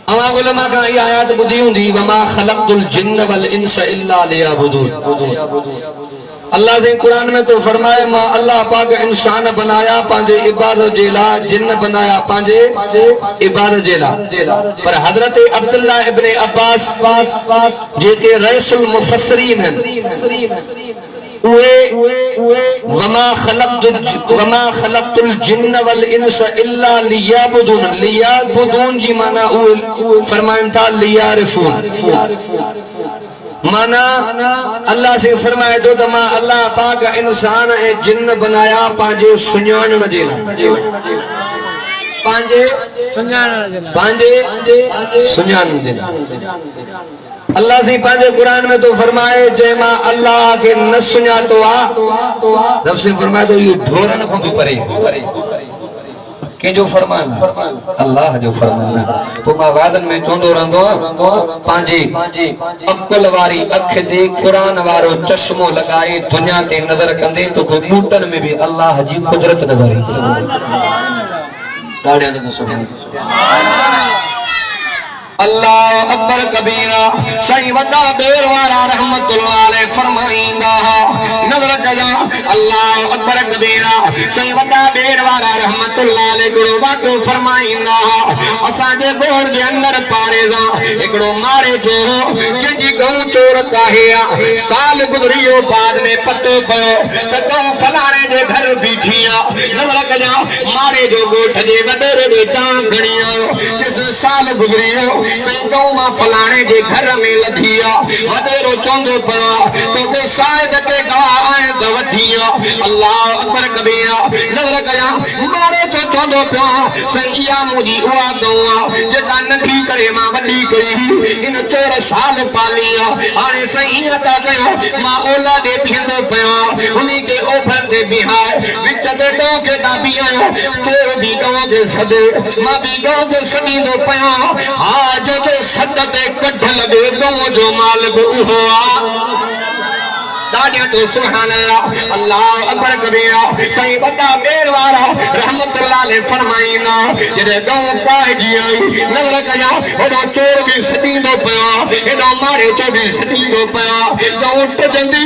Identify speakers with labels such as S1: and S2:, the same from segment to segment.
S1: अवा उलमा का ये आयत बुधी हुंदी वमा खलक़तुल जिन्न वल इंसा इल्ला लियअबुदून। अल्लाह से कुरान में तो फरमाए मां अल्लाह पाक इंसान बनाया पांजे इबादत जेला, जिन्न बनाया पांजे इबादत जेला। पर हजरत अब्दुल्लाह इब्ने अब्बास जेके रईसुल मुफस्सिरीन हैं वमा खलक़तुल जिन्न वल इंसा इल्ला लियअबुदून। लियअबुदून जी माना फरमाइन था लियारिफून। माना अल्लाह से फरमाए दो दमा अल्लाह पाक इंसान ए जिन्न बनाया पांजे सुञाणण जेला, पांजे सुञाणण जेला। अल्लाह से पांजे कुरान में तो फरमाए जैमा अल्लाह के न सुञातो आ रब से फरमाए तो ये ढोरन को भी परे के जो फरमान अल्लाह जो फरमान तो मां वादन में चोंदो रहंदो पांजी अक्ल वारी अख दे कुरान वारो चश्मो लगाए दुनिया ते नजर कंदे तो को बूटन में भी अल्लाह जी कुदरत नजर ईंदी। ताड़ियां दे सुभान अल्लाह अकबर कबीरा। सही वदा बेर वारा रहमतुल्लाह अलैह फरमाइंदा नजर कजा अल्लाह अकबर कबीरा। सही वदा बेर वारा रहमतुल्लाह अलैह गुरु वाको फरमाइंदा असा जे गोड़ जे अंदर पारे दा एकड़ो मारे जो जी गऊ चोर काहेया साल गुजरियो बाद में पतो पयो त गऊ फलाणे जे घर बीठिया नजर कजा मारे जो गोठ जे वडेरे दे टां गणिया जिस साल गुजरियो सैकड़ों मां फलाणे जे घर में लथिया वडेरो चोंदो पया तो के शायद के गवाह आए दवथिया। अल्लाह अकबर कबीरा नजर कया मारे तो चोंदो पया सैया मुजी हुआ दुआ जेका नंढी करे मां वडी कई इन चोर साल पालिया हाने सैया ता कयो मां औलादे थिंदो पया उनी के ओफर दे बिहार विच दे दो के दाबी आयो चोर भी गवा दे सदे मां भी गवा दे सदींदो पया आज जो सदते कढ लगे गो जो मालिक हुआ दानिया तो सुभान अल्लाह अकबर कबीरा। सही बता बेर वारा रहमतुल्लाह अलैह फरमाइना जरे गौ काए जी आई नजर कया ओडो चोर भी सदींदो पया एडो मारे तो भी सदींदो पया गौ टजंदी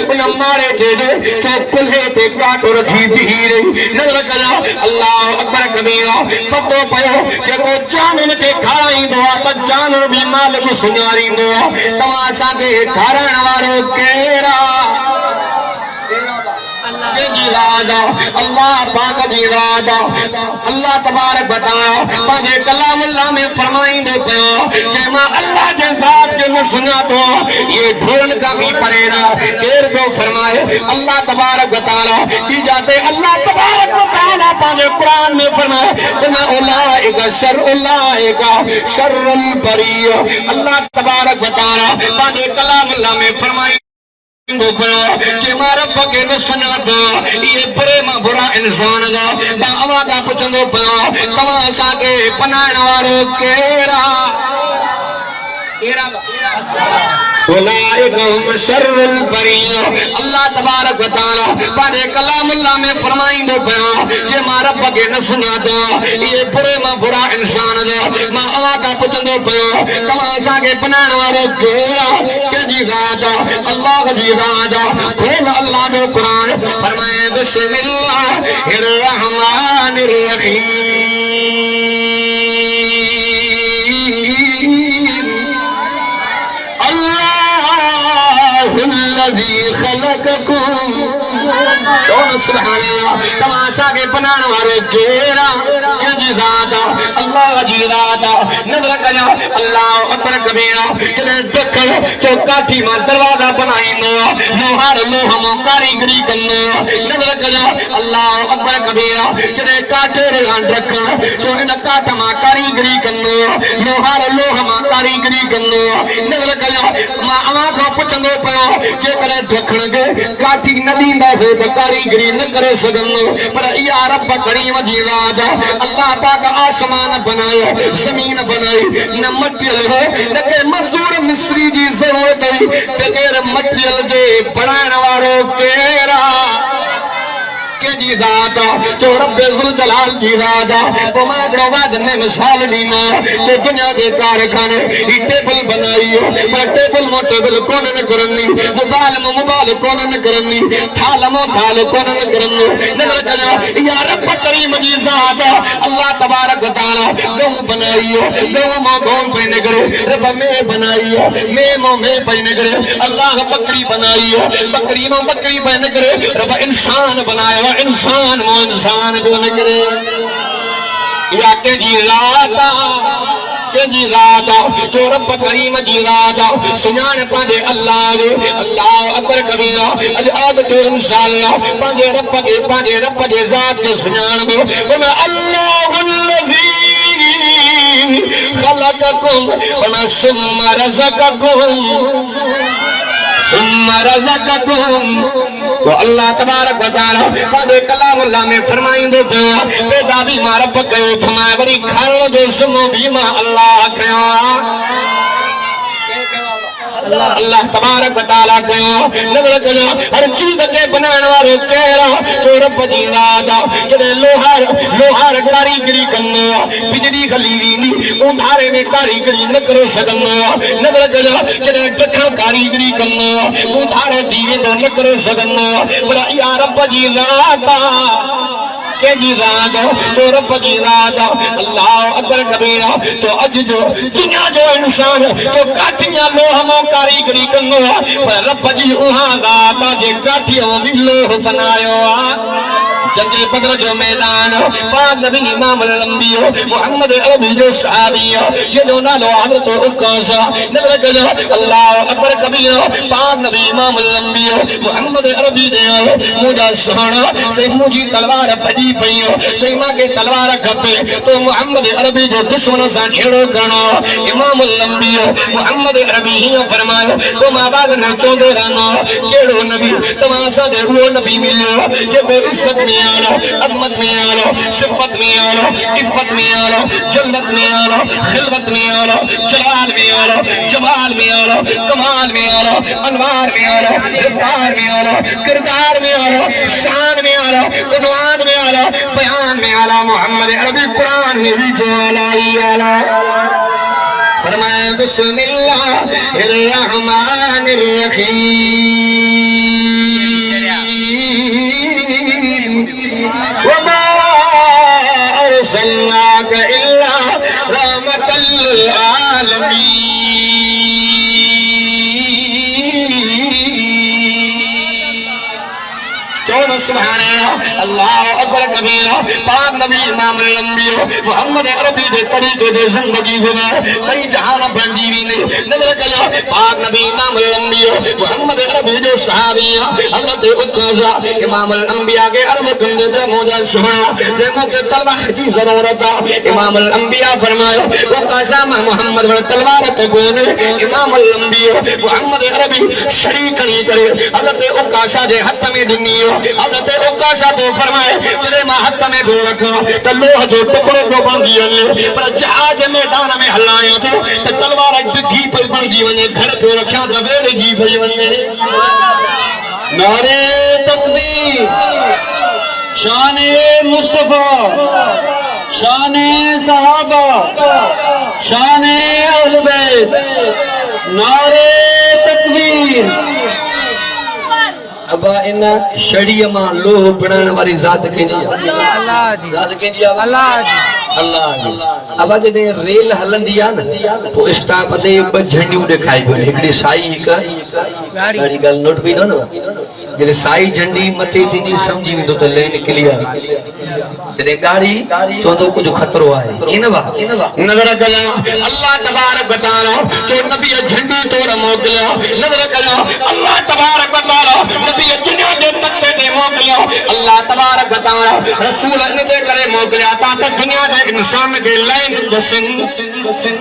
S1: उन मारे के चौकुले ते काटो रखी भी रही नजर कया अल्लाह अकबर कबीरा। पतो पयो के को जानन के खाईंदो त जानन भी मालिक सुञाणींदो तवा सागे खारण वारो के अल्लाह पाक जी वादा अल्लाह तबारक बताया पांजे कलाम अल्लाह में फरमाइंदो पयो जेमा अल्लाह जे साथ के न सुना तो ये ढोरन का भी परेरा केर को फरमाए अल्लाह तबारक बताया कि जाते अल्लाह तबारक बताया पांजे कुरान में फरमाए इन्ना उलाइका शर्रुल बरिया। अल्लाह तबारक बताया पांजे कलाम अल्लाह में फरमाए के मारा पके न सुना दो ये बुरे मां बुरा इंसान दा बावा का पुछंदो पया तवा साके पनाण वारो केरा अल्लाह तबारक व तआला पादे कलाम अल्लाह में फरमाइंदो पया जे मारा पके न सुना दो ये बुरे मां बुरा इंसान दा मां अवा का पुछंदो पया तवा साके पनाण वारो केरा के जी गादा अल्लाह जी गादा खोल अल्लाह जो कुरान फरमाए बिस्मिल्लाहिर रहमानिर रहीम अल्लाहुल्लज़ी खलक़कुम सुभान अल्लाह तमाशा के बनाने वाले केरा ये जी दादा अल्लाह जी दादा नजर कया अल्लाह अकबर कबीरा जने दखन चौकाठी मां दरवाजा बनाइनो लोहार लोह मो कारीगरी कन्नो नजर कया अल्लाह अकबर कबीरा जने काटे रन रखन जो इन काट मां कारीगरी कन्नो लोहार लोह मां कारीगरी कन्नो नजर कया मां अवा को पुछंदो पयो जे करे दखन के काठी नदी दा से कारीगरी न करे सगनो पर या रब करीम जी वाद अल्लाह पाक आसमान बनायो जमीन बनाई न मटियल हो न के मजदूर मिस्त्री जी जरूरत है बगैर मटियल जे बनाने वालो केरा के जी दात जो रब्बे जुल जलाल जी दात वो मैं ग्रोवाद ने मिसाल दीना कि दुनिया के कारखाने ही टेबल बनाई हो पर टेबल मो टेबल कौन न करनी मोबाइल कौन न करनी थाल मो थाल कौन न करनी नजर करो या रब करीम जी जात अल्लाह तबारक व तआला गौ बनाई हो गौ मो गौ पहने करे रब में बनाई हो मैं मो मैं पहने करे अल्लाह बकरी बनाई हो बकरी मो बकरी पहने करे रब इंसान बनाया इंसान मो इंसान जो न करे या के जी राता के जी राता जो रब करीम जी राता सुनान पाजे अल्लाह अकबर कबीरा अज आद तो इंशाअल्लाह पाजे रब के जात के सुनान दो मैं अल्लाहुल लज़ी खलक़कुम व सुम्मा रज़क़कुम तो अल्लाह तबारक व तआला पादे कलामुल्लाह में फरमाइंदो पैदा भी मां रब कयो फरमाए वरी खाइण जो सुम्हो भी मां अल्लाह कयो अल्लाह तबारक व तआला कयो नजर कयो हर चीज के बनाने वाले केड़ा जो रब जी रादा जदे लोहार कारीगरी करनो बिजली खलीरी नी उंधारे में कारीगरी न करे सकनो नजर कयो जदे टखण कारीगरी करनो उंधारे दीवे तो न करे सकनो पर या रब जी रादा के जी रात तो रब की रात अल्लाह अकबर कबीरा तो अज जो दुनिया जो इंसान जो काठियां लोह मो कारीगरी करनो पर रब जी उहा रात जे काठियों भी लोह बनायो जंगे बदर जो मैदान पाक नबी इमाम लंबियो मोहम्मद अरबी जो सहाबियो जो नालो हजरत उकाशा नजर करो अल्लाह अकबर कबीरा पाक नबी इमाम लंबियो मोहम्मद अरबी दे मुजा सोना से मुजी तलवार भजी पईयो से मां के तलवार खपे तो मोहम्मद अरबी जो दुश्मन सा खेड़ो करणो इमाम लंबियो मोहम्मद अरबी ही फरमायो तो मां बाग ने चोंदे रहनो केड़ो नबी तमा सा दे वो नबी मिलियो जो इज्जत में आलो अजमत में आलो सिफत में आलो इफ़त में आलो जन्नत में आलो खिलवत में आलो जलाल में आलो जमाल में आलो कमाल में आलो अनवार में आलो रफ्तार में आलो किरदार में आलो शान में आलो उन्वान में आलो बयान में आलो मोहम्मद अरबी कुरान में भी जो आला फरमाए बिस्मिल्लाहिर रहमानिर रहीम वमा अरसलनाक इल्ला रहमतल लिल आलमीन सुभान अल्लाह अकबर कबीरा पाक नबी इमाम लंबियो मोहम्मद अरबी दे तरीके दे जिंदगी गुज़ार कई जहान बंदी भी ने नजर कयो पाक नबी इमाम लंबियो मोहम्मद अरबी जो सहाबिया हजरत उकाशा इमाम अंबिया के अर्ज कंदे पे मौजा सुना जेको के तलवार की जरूरत है इमाम अंबिया फरमायो उकाशा में मोहम्मद वर तलवार के कोने इमाम लंबियो मोहम्मद अरबी शरीक नहीं करे हजरत उकाशा दे हाथ में दिनियो हजरत उकाशा तो फरमाए तेरे मां हाथ में दो रखो तो लोह जो टुकड़े को बन दिए पर जहाज मैदान में हलाया तो तलवार डिग्गी पर बन दी वने घर पे रखा तो वेड़ जी भई वने नारे तकबीर शान मुस्तफा शान सहाबा शान अहले बैत नारे तकबीर अब इन शरीय मां लोह बनाने वाली जात के जी अल्लाह जी जात के जी अल्लाह जी अल्लाह जी अब जदे रेल हलंदी आ न तो स्टाफ दे ब झंडियूं दिखाई पे एकड़ी साई हिक गाड़ी गल नोट कई दो न जदे साई झंडी मथे थी समझी विदो तो लेन क्लियर जदे गाड़ी तो कुछ खतरो है इन वा नजर कया अल्लाह तबारक व तआला जो नबी झंडी तोड़ मोकलिया नजर कया अल्लाह तबारक व तआला नबी दुनिया जे तख्ते ते मोकलिया अल्लाह तबारक व तआला रसूल इन से करे मोकलिया ताकि दुनिया दे इंसान के लाइन बसन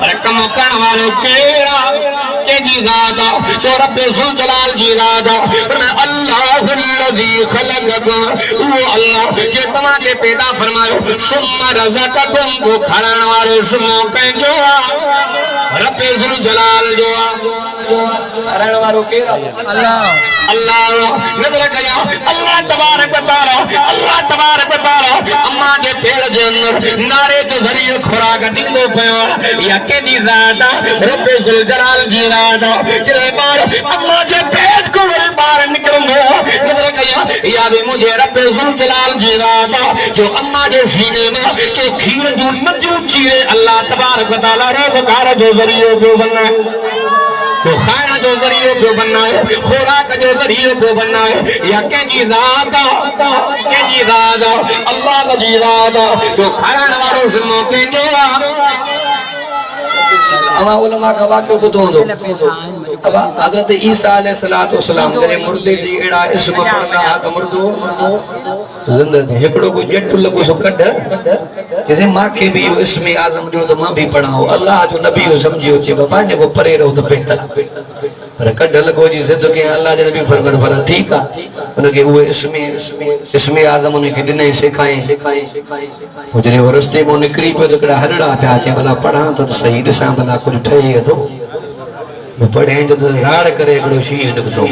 S1: पर कम करण वालो केड़ा के जी दादा जो रब जुल जलाल जी दादा पर अल्लाहुल लज़ी खलक़कुम वो अल्लाह जे तमा के पैदा फरमायो सुम्मा रज़क़कुम को खरण वाले सुमो कह जो रब जुल जलाल जो रण वारो केरा अल्लाह अल्लाह नजर कया अल्लाह तबारक व तआला अम्मा जे पेड़ जे अंदर नारे जे जरिए खुराक दींदो पयो या केदी ज़ात रब जुल जलाल जी रात जरे बार अम्मा जे पेट को बाहर निकलंदो नजर कया या भी मुझे रब जुल जलाल जी रात जो अम्मा जे सीने में जो खीर जो नजू चीरे अल्लाह तबारक व तआला रोज़गार जो जरिए जो बना तो खाना जो जरिए को बनना है खुराक जो जरिए को बनना है या केजी ज़ात अल्लाह का जी ज़ात जो खाना वालों से मौके जो अमा उलमा का वाक्य को दो अब हजरत ईसा अलैहिस्सलातु वस्सलाम जरे मुर्दे जी एड़ा इसम पढ़दा त मुर्दो जिंदा थे एकड़ो को जट लगो सो कढ जैसे मां के भी इसमें आजम जो तो मां भी पढ़ाओ अल्लाह जो नबी हो समझियो चे बाबा ने वो परे रहो तो बेहतर पर कढ लगो जी से तो के अल्लाह जे नबी फरमान फर ठीक आ उनके वो इसमें आजम ने के दिने सिखाए वो जने वो रस्ते में निकरी पे तो हरड़ा पे चे भला पढ़ा तो सही दिशा भला कुछ ठहे तो पढ़े जो राड़ करे एकड़ो शी निकतो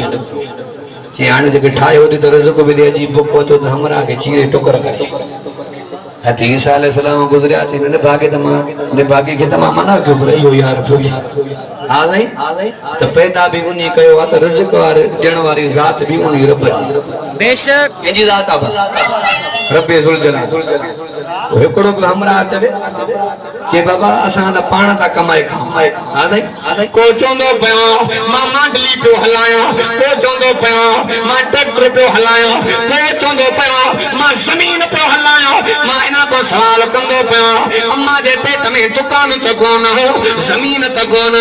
S1: जे हाने जे ठायो दी तो रज़ को भी दे जी बुक तो हमरा के चीरे टुकर करे हती ईसा अलैहिस्सलाम गुजरिया थी ने भागे के तमाम मना क्यों रहियो यार तो आ नहीं तो पैदा भी उन्हीं कयो आ तो रिज़्क़ वारे ॾियण वारी ज़ात भी उन्हीं रब बेशक इंजी ज़ात रब जुल जलाल एकड़ो को हमरा चवे जे बाबा असा दा पाण दा कमाए खाए आ सही को चोंदो पयो मां मांडली पे हलाया को चोंदो पयो मां ट्रैक्टर पे हलाया को चोंदो पयो मां जमीन पे हलाया मां इना को सवाल कंदो पयो अम्मा जे पेट में दुकान त कोन हो जमीन त कोन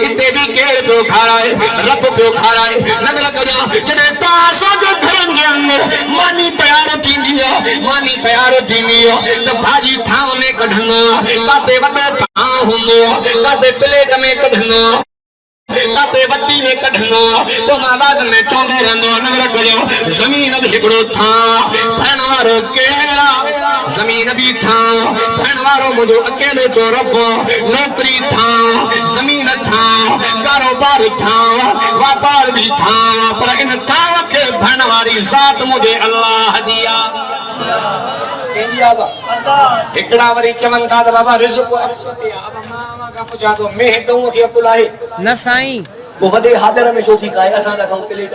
S1: इते भी केर पे खाराए रब पे खाराए नजर करिया जने तासो जो घरन जे अंदर मानी तैयार थींदी हो तो भाजी ठाव में कढनो काते वडो ठाव हुंदो काते प्लेट में कढनो काते वड्डी में कढनो तो माबाद में चोंदो रहंदो नगर करियो जमीन हिकड़ो था फण वारो केला जमीन भी था फण वारो मुझो अकेलो चो रबो नौकरी था जमीन था कारोबार था व्यापार भी था पर इन था के फण वारी ज़ात मुझे अल्लाह दिया एकड़ा वरी चवन था बाबा रिज़्क़ अब मामा का पुछा तो मैं तो के अकुल आहे न साईं वो वडे हादर में छो थी काए असा दा खाऊं चले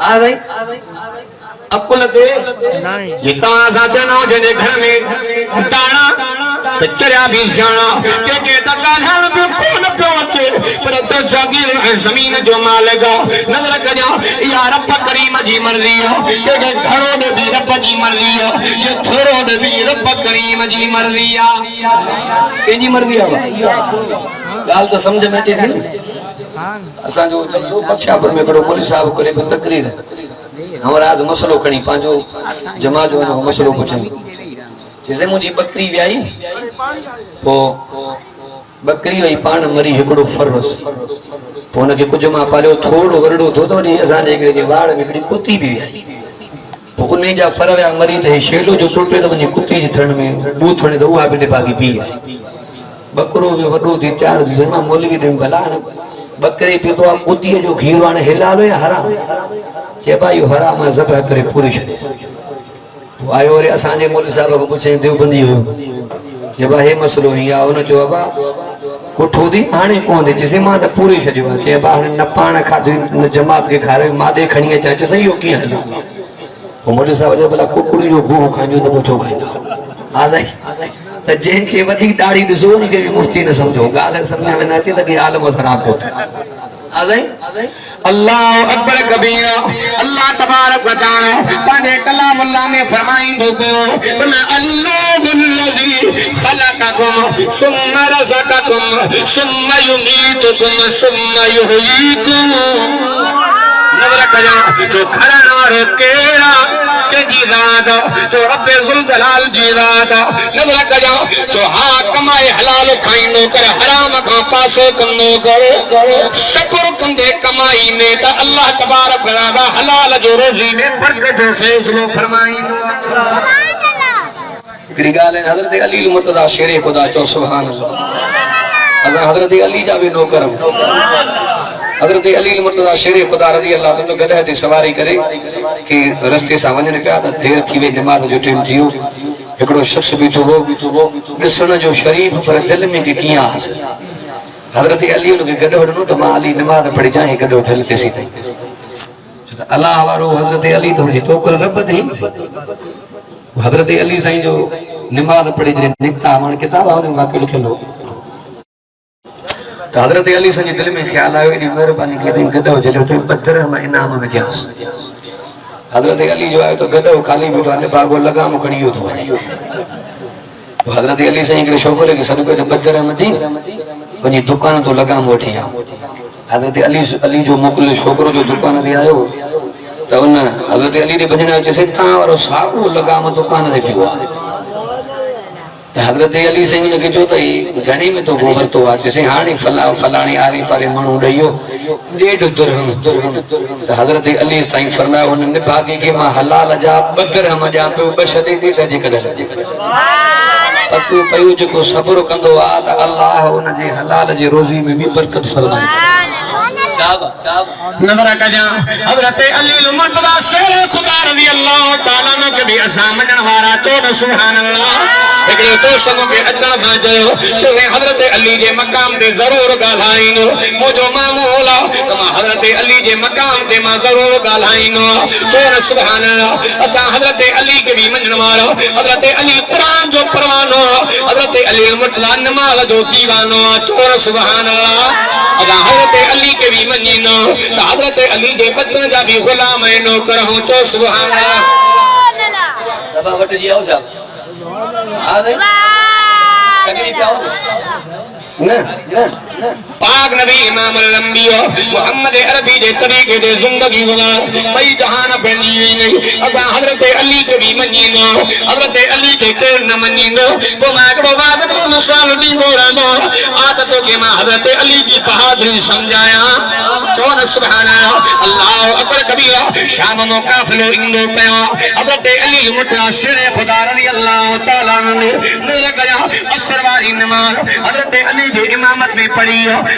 S1: आ गई अकुल ते नहीं ये तवा सा जनो जने घर में दाना तो चरिया भी जाना के त गालहन पे कोन पे अचे पर तो जागीर जमीन जो मालिक नजर कजा या रब करीम जी मर्जी हो के घरों में भी रब जी मर्जी हो ये थोरो में भी रब करीम जी मर्जी आ केजी मर्जी आ गाल तो समझ में अचे थी असा जो बख्शापुर में करो मौलवी साहब करे तो तकरीर हमरा आज मसलो खणी पांजो जमा जो मसलो पूछन जैसे मुझी बकरी व्याई वो बकरी वही पान मरी हिकड़ो फरस पो उनके कुछ मां पालियो थोड़ो वरडो थो तो असा जे वाड़ में हिकड़ी कुत्ती भी व्याई पो उन्हें जा फर व्या मरी ते शेलो जो सुटे तो वनी कुत्ती जे थण में बूथणे तो उहा बिने भागी पी बकरो भी वडो थी चार दिन मां मौलवी दे भला बकरी पे तो कुत्ती जो खीर वाने हिलालो या हराम जे भाई हराम ज़बह करे पूरी छदेस वो आयो रे असांजे मौलवी साहब को पूछे देवबंदी हो जे बा हे मसलो ही आ उन जो बा कोठो दी हाने कोन दे जैसे मां त पूरी छदियो जे बा न पाण खादो न जमात के खारे मादे खणी अचे सही हो की हला वो मौलवी साहब जो भला कुकुड़ी जो भू खाजो तो पूछो खाइना आ जाई त जे के वडी दाढ़ी दिसो न के मुफ्ती न समझो गाल समझ में न अचे त के आलम खराब हो आ जाई अल्लाह अकबर कबीरा अल्लाह तबारक व तआला पाने कलाम अल्लाह में फरमाइंदो पियो बोले अल्लाहुल्लज़ी खलक़कुम सुम्मा रज़क़कुम सुम्मा युमीतुकुम सुम्मा युहयीकुम नजर कया जो खरण वारो केड़ा के जी ज़ात जो रब जुल जलाल जी ज़ात नजर कया जो हा कमाए हलाल खाइंदो कर हराम का पासो कंदो कर शुक्र कंदे कमाई में त अल्लाह तबारक व तआला हलाल जो रोजी में बरकत जो फैसलो फरमाइंदो सुभान अल्लाह एकड़ी गाल है हजरत अली मुर्तजा शेर खुदा चो सुभान अल्लाह
S2: असा हजरत अली जा भी नौकर हजरत अली मुर्तजा शेर खुदा रज़ी अल्लाह ताला गदह ते सवारी करे कि रस्ते सां वञनि पिया त देर थी वई नमाज़ जो टाइम थी वियो हिकिड़ो शख्स बीठो हो ॾिसण जो शरीफ़ पर दिलि में कि कीअं आहे हजरत अली खे गॾु ॾिनो त मां अली नमाज़ पढ़ी जाए गॾो दिलि ते सी अलाह वारो हजरत अली तो जी तोकर रब थी हजरत अली साईं जो नमाज़ पढ़ी जरे निकता हाणे किताब आहे वाक़ियो लिखियल हो तो हजरत अली साईं जे दिलि में ख्याल आयो एॾी महिरबानी कई गॾो जलियो तो पत्थर मां इनाम में ॾियांसि हजरत अली जो आयो तो गॾो खाली बीठो आहे बागो लगाम खणी वियो थो वञे हजरत अली साईं हिकिड़े छोकिरे खे सॾु कयो त बदर मथी वञी दुकान तो लगाम वठी आ हजरत अली जो मोकिलियो छोकिरो जो दुकान ते आयो त उन हजरत अली ॾे भॼन आयो चइसि तव्हां वारो साॻियो लगाम दुकान ते पियो आहे हजरत अली साईं हुनखे चयो त घणे में तो वरितो आहे चइसि हाणे फलाणी आरे पारे माण्हू ॾेई वियो 1.5 दिरहम त हजरत अली साईं फरमायो हुन निभागी खे मां हलाल जा 2 दिरहम ॾियां पियो 2 छॾे ॾे त जे कढल पतो पयो जेको सब्र कंदो आहे त अल्लाह हुनजे हलाल जे रोज़ी में बि बरकत फरमाए नज़र कजा हजरत अली मुर्तज़ा शेर खुदा रज़ी अल्लाह ताला ने के भी असा मञण वारा चोद सुभान अल्लाह एकड़े दोस्त के अचण सां चयो से हजरत अली जे मकाम ते जरूर ॻाल्हाईंदो मुंहिंजो मामूल आहे त मां हजरत अली जे मकाम ते मां जरूर ॻाल्हाईंदो चोद सुभान अल्लाह असा हजरत अली के भी मञण वारा हजरत अली कुरान जो परवानो हजरत अली मुर्तज़ा नमाज़ जो दीवानो चोद सुभान अल्लाह अदा हजरत अली के भी मञीनो त हजरत अली जे बचन जा भी गुलाम ऐं नौकर हूं चो सुभान अल्लाह दबा वट जी आओ जा आ दे कभी क्या न पाक नबी इमाम अल-अंबिया मोहम्मद अरबी जे तरीके दे जिंदगी गुजार कई जहान बनी नहीं असा हजरत अली के भी मञीनो हजरत अली के केर न मञीनो तो मैं एकड़ो बात न साल दी बोलनो आदत के मां हजरत अली की बहादुरी समझाया चौन सुभान अल्लाह अकबर कबीरा शाम में काफिलो इंदो पया हजरत अली मुर्तज़ा शेर खुदा रज़ी अल्लाह ताला ने नजर गया असर वाली नमाज हजरत अली जे इमामत में पढ़ी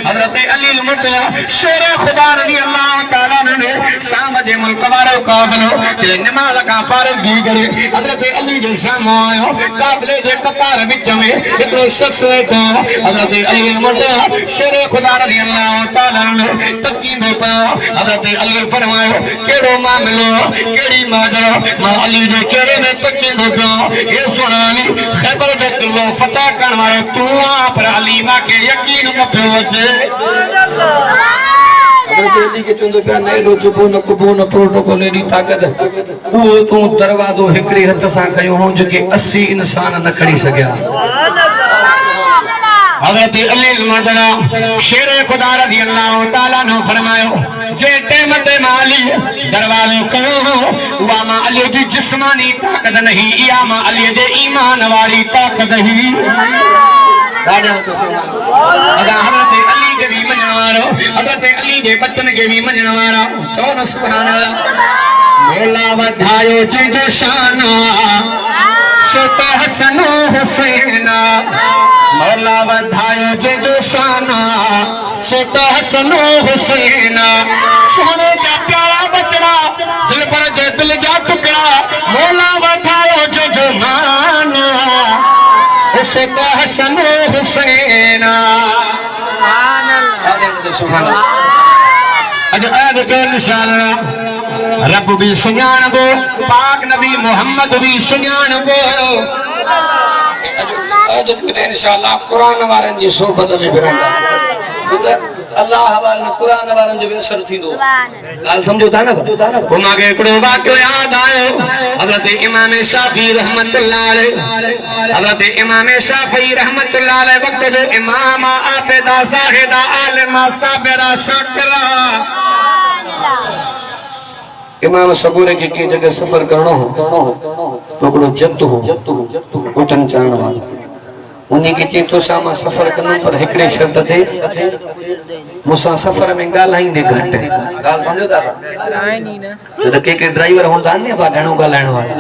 S2: हजरत अली मुर्तज़ा शेर खुदा रज़ी अल्लाह ताला ने शाम जे मुल्क वारो काफिलो जे नमाज का फारिग थी करे हजरत अली जे सामने आयो काफिले जे कतार विच में एकड़ो शख्स वेठो हजरत अली मुर्तज़ा शेर खुदा रज़ी अल्लाह ताला ने तकीदो पयो हजरत अली फरमायो केड़ो मामलो केड़ी माजरा मां अली जे चेहरे में तकीदो पयो ये सुनानी खैबर दे किलो फतह करन वाले तू पर अली मा के यकीन न पियो अचे हजरत अली के चंदो पिया ने लो चुबो न कुबो न प्रोटोकॉल एडी ताकत वो तू दरवाजो हिकड़ी हथ सां कयो हो जो के 80 इंसान न खड़ी सकिया हजरत अली मुर्तज़ा शेर खुदा रज़ी अल्लाह ताला ने फरमायो जे टाइम ते माली दरवाजो कयो हो वा मां अली जी जिस्मानी ताकत नहीं या मां अली जे ईमान वाली ताकत ही दादा तो सुना अदा हजरत अली के भी मञण वारो हजरत अली जे बचन के भी मञण वारा चओ न सुभान अल्लाह मौला वधायो तुझो शान सो तो हसन हुसैन मौला वधायो तुझो शान सो तो हसन हुसैन सोने का प्यारा बचड़ा दिल पर जे दिल जा टुकड़ा मौला वधायो तुझो मान उसे तो हसन हुसैन सुभान अल्लाह अज आद के इंशाअल्लाह रब भी सुञाण गो पाक नबी मोहम्मद भी सुञाण गो अज इंशाअल्लाह कुरान वारन जी सोबत में बिरंदा अल्लाह वारन कुरान वारन जो असर थींदो गाल समझो था ना को मागे एकड़ो वाक्यो याद आयो हजरत इमाम शाफी रहमतुल्लाह अलैह हजरत इमाम शाफी रहमतुल्लाह अलैह वक्त जो इमाम आबिदा साहिदा आलिमा साबिरा शाकिरा इमाम सबूरे की जगह सफर करनो हो तो बड़ो जत्तो हो उठन चाहण वाला उन्हीं की चीतो सामा सफर करनो पर हिकड़े शर्त दे मुसा सफर में गालाइंदे घट गाल समझो था नी ना तो के ड्राइवर होंदा ने बा घणो गालाइण वाला